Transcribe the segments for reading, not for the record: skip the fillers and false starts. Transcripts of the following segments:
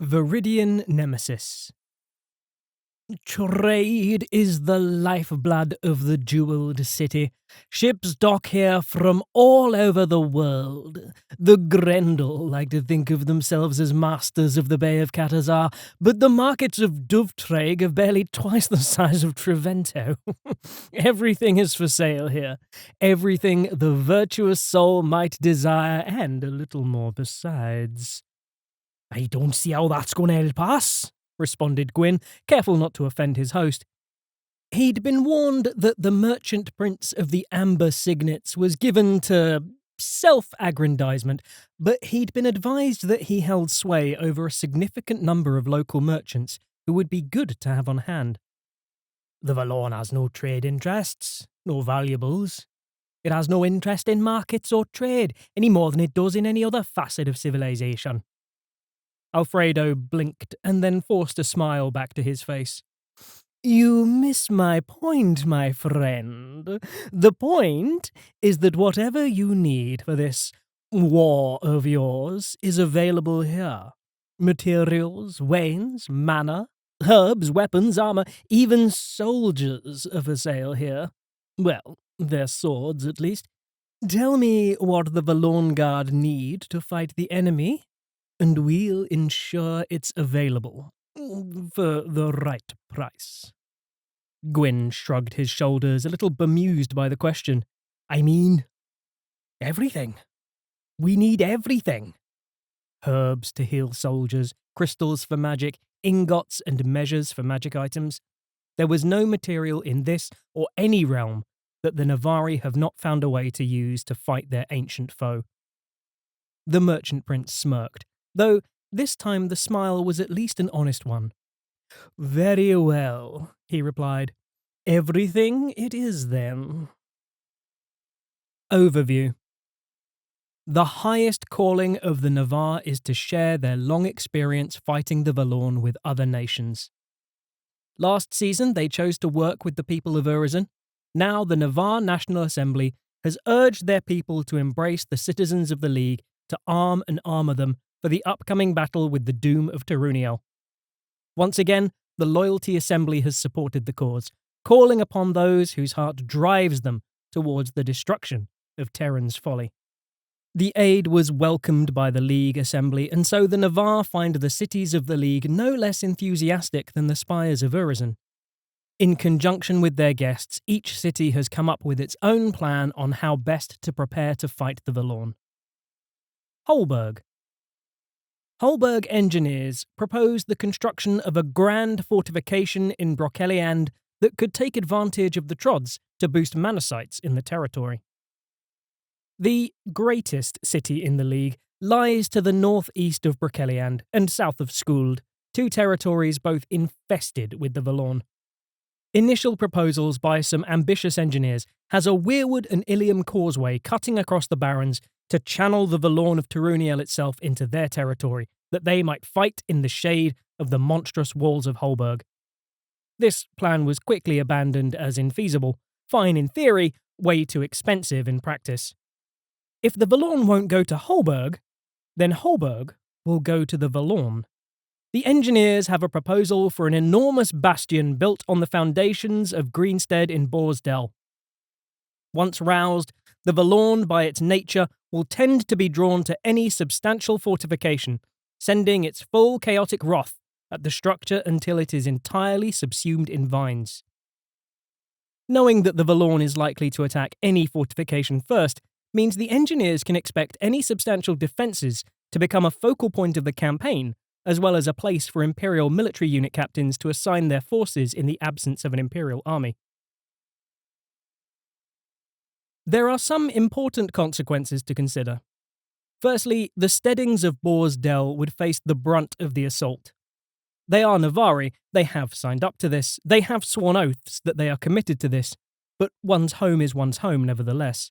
Viridian Nemesis. Trade is the lifeblood of the jeweled city. Ships dock here from all over the world. The Grendel like to think of themselves as masters of the Bay of Catazar, but the markets of Dovetreg are barely twice the size of Trevento. Everything is for sale here. Everything the virtuous soul might desire, and a little more besides. "I don't see how that's going to help us," responded Gwyn, careful not to offend his host. He'd been warned that the merchant prince of the Amber Signets was given to self-aggrandizement, but he'd been advised that he held sway over a significant number of local merchants who would be good to have on hand. "The Valorn has no trade interests, no valuables. It has no interest in markets or trade, any more than it does in any other facet of civilization." Alfredo blinked and then forced a smile back to his face. "You miss my point, my friend. The point is that whatever you need for this war of yours is available here. Materials, wains, mana, herbs, weapons, armor, even soldiers are for sale here. Well, their swords, at least. Tell me what the Valorn Guard need to fight the enemy, and we'll ensure it's available for the right price." Gwyn shrugged his shoulders, a little bemused by the question. "I mean, everything. We need everything. Herbs to heal soldiers, crystals for magic, ingots and measures for magic items. There was no material in this or any realm that the Navari have not found a way to use to fight their ancient foe." The merchant prince smirked, though this time the smile was at least an honest one. "Very well," he replied. "Everything it is, then." Overview. The highest calling of the Navar is to share their long experience fighting the Valorn with other nations. Last season they chose to work with the people of Urizen. Now the Navar National Assembly has urged their people to embrace the citizens of the League, to arm and armor them for the upcoming battle with the doom of Taruniel. Once again, the Loyalty Assembly has supported the cause, calling upon those whose heart drives them towards the destruction of Terran's folly. The aid was welcomed by the League Assembly, and so the Navar find the cities of the League no less enthusiastic than the spires of Urizen. In conjunction with their guests, each city has come up with its own plan on how best to prepare to fight the Valorn. Holberg. Holberg engineers proposed the construction of a grand fortification in Brokeliand that could take advantage of the Trods to boost mana sites in the territory. The greatest city in the League lies to the northeast of Brokeliand and south of Skuld, two territories both infested with the Valorn. Initial proposals by some ambitious engineers has a Weirwood and Ilium causeway cutting across the Barrens to channel the Valorn of Taruniel itself into their territory, that they might fight in the shade of the monstrous walls of Holberg. This plan was quickly abandoned as infeasible, fine in theory, way too expensive in practice. If the Valorn won't go to Holberg, then Holberg will go to the Valorn. The engineers have a proposal for an enormous bastion built on the foundations of Greenstead in Borsdell. Once roused, the Valorn, by its nature, will tend to be drawn to any substantial fortification, sending its full chaotic wrath at the structure until it is entirely subsumed in vines. Knowing that the Valorn is likely to attack any fortification first means the engineers can expect any substantial defences to become a focal point of the campaign, as well as a place for Imperial military unit captains to assign their forces in the absence of an Imperial army. There are some important consequences to consider. Firstly, the Steadings of Borsdell would face the brunt of the assault. They are Navari, they have signed up to this, they have sworn oaths that they are committed to this, but one's home is one's home nevertheless.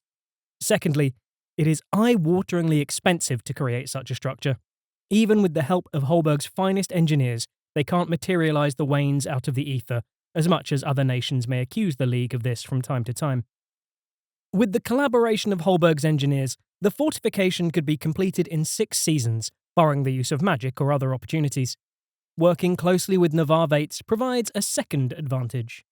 Secondly, it is eye-wateringly expensive to create such a structure. Even with the help of Holberg's finest engineers, they can't materialise the wains out of the ether, as much as other nations may accuse the League of this from time to time. With the collaboration of Holberg's engineers, the fortification could be completed in 6 seasons, barring the use of magic or other opportunities. Working closely with Navarre Vates provides a second advantage.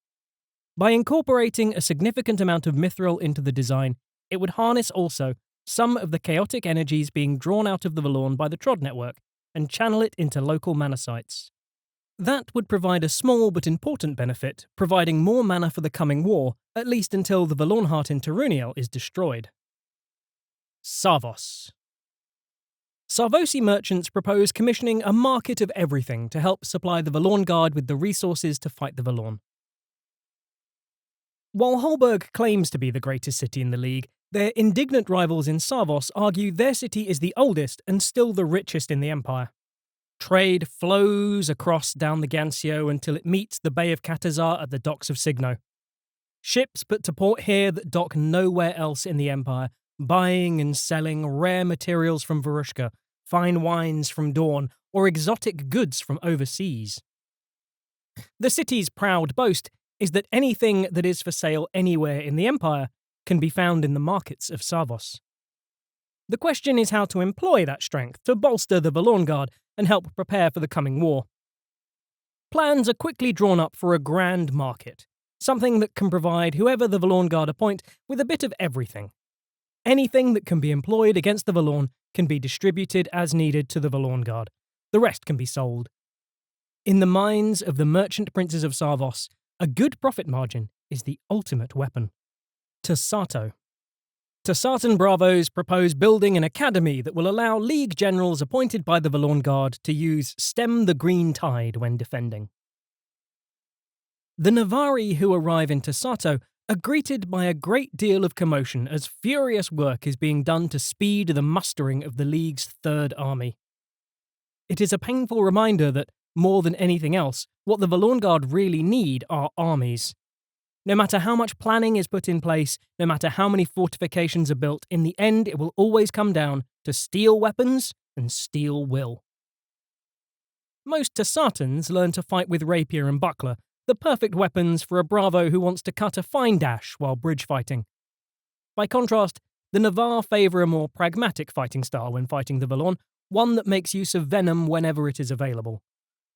By incorporating a significant amount of mithril into the design, it would harness also some of the chaotic energies being drawn out of the Valorn by the Trod network and channel it into local mana sites. That would provide a small but important benefit, providing more mana for the coming war, at least until the Valorn Heart in Turuniel is destroyed. Sarvos. Sarvosi merchants propose commissioning a market of everything to help supply the Valorn Guard with the resources to fight the Valorn. While Holberg claims to be the greatest city in the League, their indignant rivals in Sarvos argue their city is the oldest and still the richest in the Empire. Trade flows across down the Gancio until it meets the Bay of Katazar at the docks of Signo. Ships put to port here that dock nowhere else in the Empire, buying and selling rare materials from Varushka, fine wines from Dawn, or exotic goods from overseas. The city's proud boast is that anything that is for sale anywhere in the Empire can be found in the markets of Sarvos. The question is how to employ that strength to bolster the Valorn Guard and help prepare for the coming war. Plans are quickly drawn up for a grand market, something that can provide whoever the Valorn Guard appoint with a bit of everything. Anything that can be employed against the Valorn can be distributed as needed to the Valorn Guard. The rest can be sold. In the minds of the merchant princes of Sarvos, a good profit margin is the ultimate weapon. Tasato. Tasatan Bravos propose building an academy that will allow League generals appointed by the Valorn Guard to use Stem the Green Tide when defending. The Navari who arrive in Tasato are greeted by a great deal of commotion as furious work is being done to speed the mustering of the League's Third Army. It is a painful reminder that, more than anything else, what the Valorn Guard really need are armies. No matter how much planning is put in place, no matter how many fortifications are built, in the end it will always come down to steel weapons and steel will. Most Tasatans learn to fight with rapier and buckler, the perfect weapons for a bravo who wants to cut a fine dash while bridge fighting. By contrast, the Navarre favour a more pragmatic fighting style when fighting the Valorn, one that makes use of venom whenever it is available.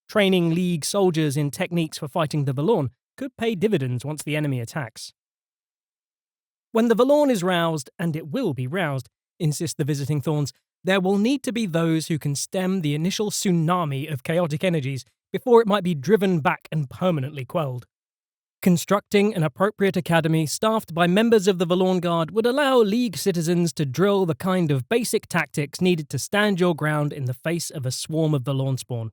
Training League soldiers in techniques for fighting the Valorn could pay dividends once the enemy attacks. When the Valorn is roused, and it will be roused, insist the Visiting Thorns, there will need to be those who can stem the initial tsunami of chaotic energies before it might be driven back and permanently quelled. Constructing an appropriate academy staffed by members of the Valorn Guard would allow League citizens to drill the kind of basic tactics needed to stand your ground in the face of a swarm of Valorn spawn.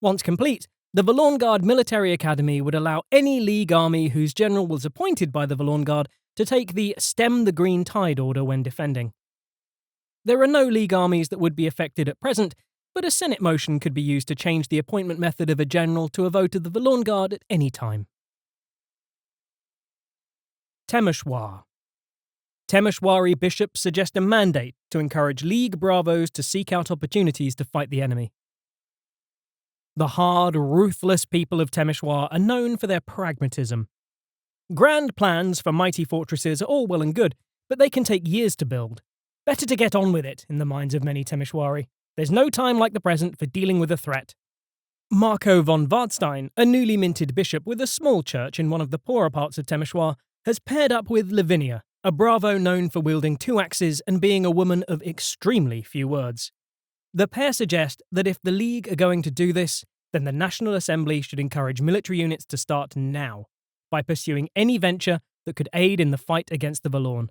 Once complete, the Valorn Guard Military Academy would allow any League army whose general was appointed by the Valorn Guard to take the Stem the Green Tide order when defending. There are no League armies that would be affected at present, but a Senate motion could be used to change the appointment method of a general to a vote of the Valorn Guard at any time. Temeshwar. Temeshwari bishops suggest a mandate to encourage League bravos to seek out opportunities to fight the enemy. The hard, ruthless people of Temeshwar are known for their pragmatism. Grand plans for mighty fortresses are all well and good, but they can take years to build. Better to get on with it, in the minds of many Temeshwari. There's no time like the present for dealing with a threat. Marco von Wartstein, a newly minted bishop with a small church in one of the poorer parts of Temeshwar, has paired up with Lavinia, a bravo known for wielding 2 axes and being a woman of extremely few words. The pair suggest that if the League are going to do this, then the National Assembly should encourage military units to start now, by pursuing any venture that could aid in the fight against the Valorn.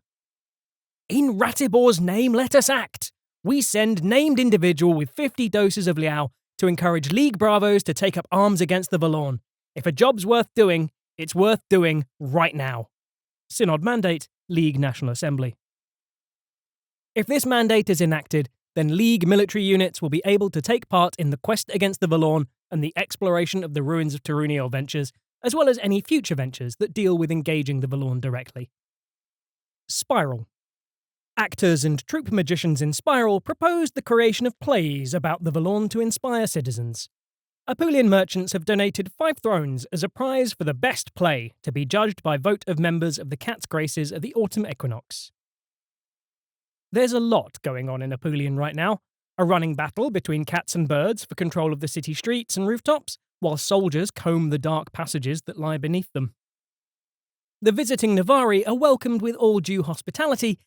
In Ratibor's name, let us act! We send named individual with 50 doses of Liao to encourage League bravos to take up arms against the Valorn. If a job's worth doing, it's worth doing right now. Synod Mandate, League National Assembly. If this mandate is enacted, then League military units will be able to take part in the quest against the Valorn and the exploration of the ruins of Turuniel ventures, as well as any future ventures that deal with engaging the Valorn directly. Spiral. Actors and troupe magicians in Spiral proposed the creation of plays about the Valorn to inspire citizens. Apulian merchants have donated 5 thrones as a prize for the best play, to be judged by vote of members of the Cat's Graces at the autumn equinox. There's a lot going on in Apulian right now. a running battle between cats and birds for control of the city streets and rooftops, while soldiers comb the dark passages that lie beneath them. The visiting Navari are welcomed with all due hospitality,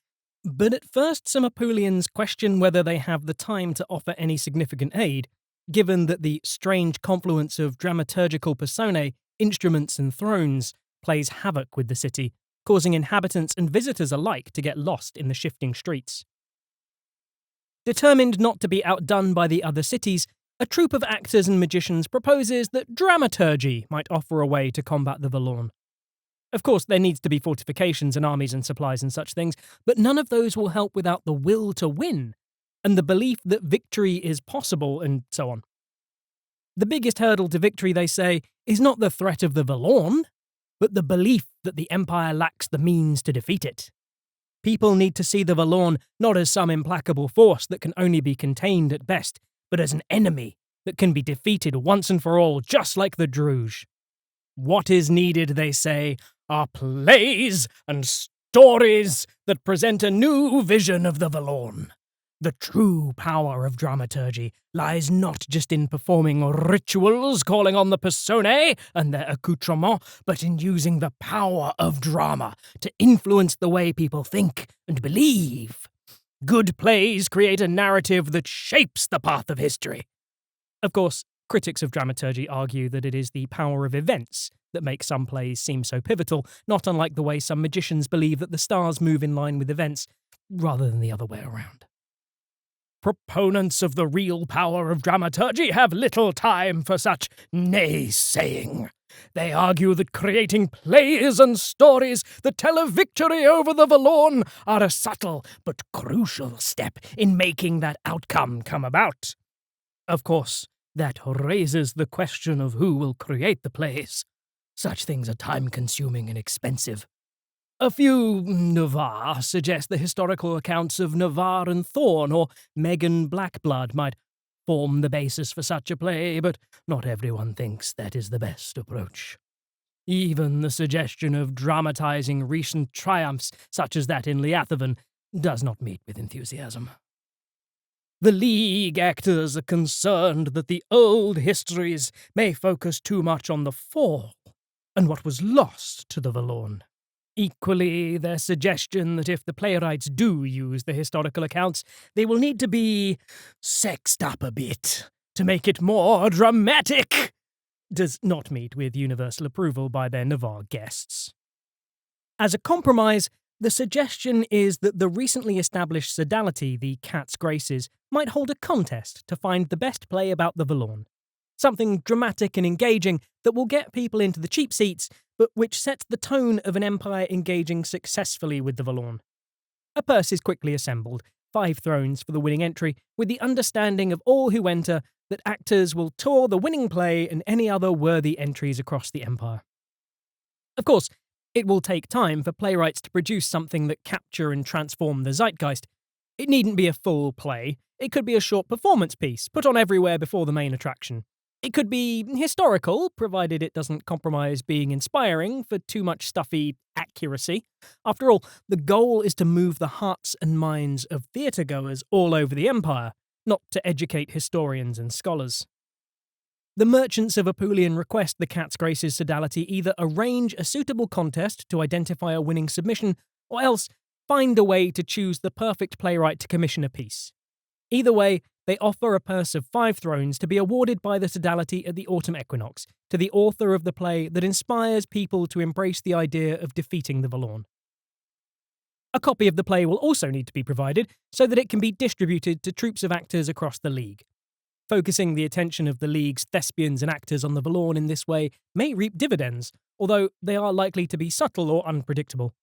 but at first some Apulians question whether they have the time to offer any significant aid, given that the strange confluence of dramaturgical personae, instruments and thrones plays havoc with the city, causing inhabitants and visitors alike to get lost in the shifting streets. Determined not to be outdone by the other cities, a troupe of actors and magicians proposes that dramaturgy might offer a way to combat the Valorn. Of course, there needs to be fortifications and armies and supplies and such things, but none of those will help without the will to win, and the belief that victory is possible, and so on. The biggest hurdle to victory, they say, is not the threat of the Valorn, but the belief that the Empire lacks the means to defeat it. People need to see the Valorn not as some implacable force that can only be contained at best, but as an enemy that can be defeated once and for all, just like the Druge. What is needed, they say, are plays and stories that present a new vision of the Valorn. The true power of dramaturgy lies not just in performing rituals calling on the personae and their accoutrements, but in using the power of drama to influence the way people think and believe. Good plays create a narrative that shapes the path of history. Of course, critics of dramaturgy argue that it is the power of events that makes some plays seem so pivotal, not unlike the way some magicians believe that the stars move in line with events, rather than the other way around. Proponents of the real power of dramaturgy have little time for such naysaying. They argue that creating plays and stories that tell of victory over the Valorn are a subtle but crucial step in making that outcome come about. Of course, that raises the question of who will create the plays. Such things are time-consuming and expensive. A few Navarre suggest the historical accounts of Navarre and Thorn or Megan Blackblood might form the basis for such a play, but not everyone thinks that is the best approach. Even the suggestion of dramatizing recent triumphs, such as that in Liathaven, does not meet with enthusiasm. The League actors are concerned that the old histories may focus too much on the fall and what was lost to the Valorn. Equally, their suggestion that if the playwrights do use the historical accounts, they will need to be sexed up a bit to make it more dramatic, does not meet with universal approval by their Navarre guests. As a compromise, the suggestion is that the recently established sodality, the Cat's Graces, might hold a contest to find the best play about the Valorn. Something dramatic and engaging that will get people into the cheap seats, but which sets the tone of an empire engaging successfully with the Valorn. A purse is quickly assembled, 5 thrones for the winning entry, with the understanding of all who enter that actors will tour the winning play and any other worthy entries across the empire. Of course, it will take time for playwrights to produce something that capture and transform the zeitgeist. It needn't be a full play. It could be a short performance piece, put on everywhere before the main attraction. It could be historical, provided it doesn't compromise being inspiring for too much stuffy accuracy. After all, the goal is to move the hearts and minds of theatregoers all over the empire, not to educate historians and scholars. The merchants of Apulian request the Cat's Graces sodality either arrange a suitable contest to identify a winning submission, or else find a way to choose the perfect playwright to commission a piece. Either way, they offer a purse of 5 thrones to be awarded by the sodality at the autumn equinox to the author of the play that inspires people to embrace the idea of defeating the Valorn. A copy of the play will also need to be provided so that it can be distributed to troops of actors across the League. Focusing the attention of the League's thespians and actors on the Valorn in this way may reap dividends, although they are likely to be subtle or unpredictable.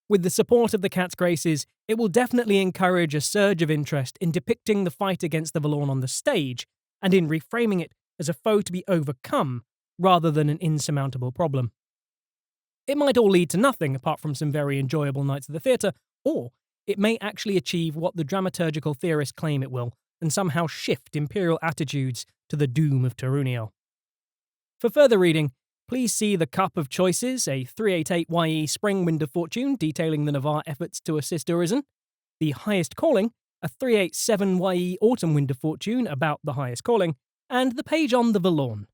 With the support of the Cat's Graces, it will definitely encourage a surge of interest in depicting the fight against the Valorn on the stage, and in reframing it as a foe to be overcome, rather than an insurmountable problem. It might all lead to nothing apart from some very enjoyable nights at the theatre, or it may actually achieve what the dramaturgical theorists claim it will, and somehow shift imperial attitudes to the doom of Teruniel. For further reading, please see The Cup of Choices, a 388 YE Spring Wind of Fortune detailing the Navarre efforts to assist Urizen, The Highest Calling, a 387 YE Autumn Wind of Fortune about the highest calling, and the page on the Valorn.